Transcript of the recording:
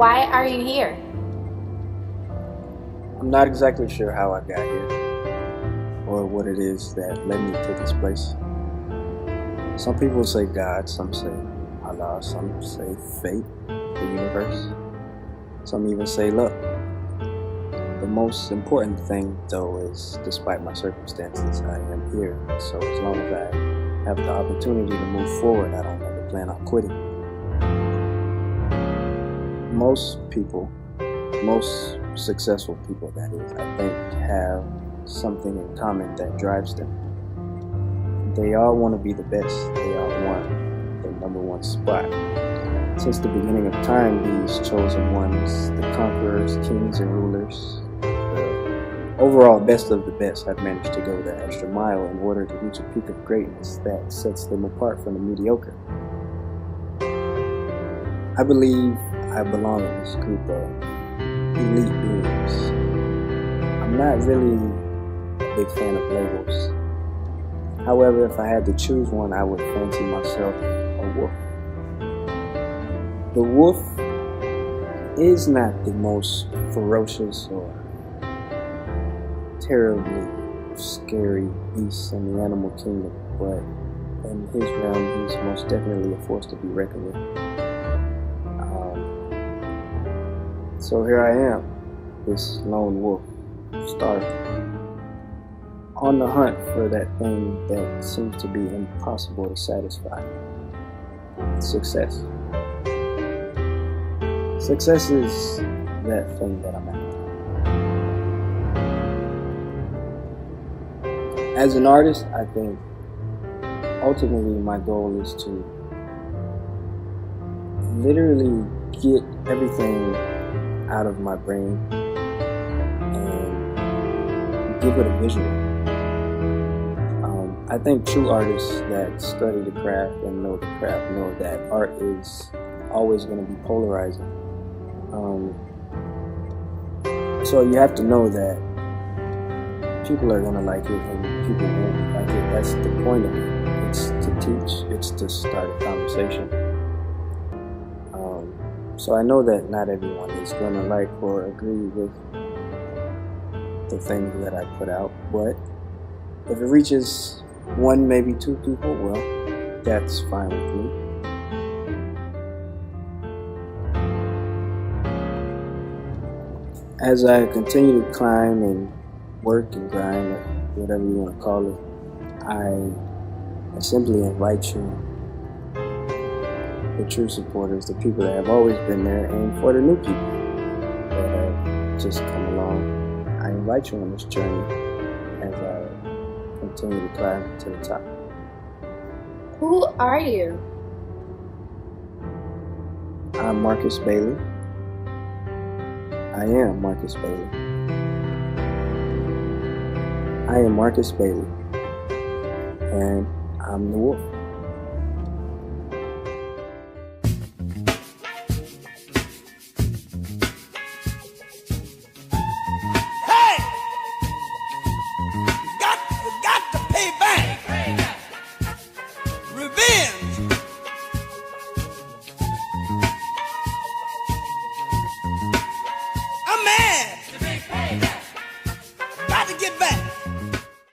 why are you here? I'm not exactly sure how I got here or what it is that led me to this place. Some people say God, some say Allah, some say fate, the universe. Some even say luck. The most important thing, though, is despite my circumstances, I am here. So as long as I have the opportunity to move forward, I don't ever plan on quitting. Most people, most successful people, that is, I think, have something in common that drives them. They all want to be the best. They all want the #1 spot. Since the beginning of time, these chosen ones, the conquerors, kings, and rulers, the overall best of the best, have managed to go the extra mile in order to reach a peak of greatness that sets them apart from the mediocre. I believe I belong in this group of elite beings. I'm not really a big fan of labels. However, if I had to choose one, I would fancy myself a wolf. The wolf is not the most ferocious or terribly scary beast in the animal kingdom, but in his realm, he's most definitely a force to be reckoned with. So here I am, this lone wolf, starving, on the hunt for that thing that seems to be impossible to satisfy. Success. Success is that thing that I'm after. As an artist, I think ultimately my goal is to literally get everything out of my brain and give it a visual. I think true artists that study the craft and know the craft know that art is always going to be polarizing. So you have to know that people are going to like it and people won't like it. That's the point of it. It's to teach, it's to start a conversation. So I know that not everyone is going to like or agree with the things that I put out, but if it reaches 1, maybe 2 people, well, that's fine with me. As I continue to climb and work and grind, whatever you want to call it, I simply invite you, the true supporters, the people that have always been there, and for the new people that have just come along, I invite you on this journey as I continue to climb to the top. Who are you? I'm Marcus Bailey. I am Marcus Bailey. I am Marcus Bailey, and I'm the wolf.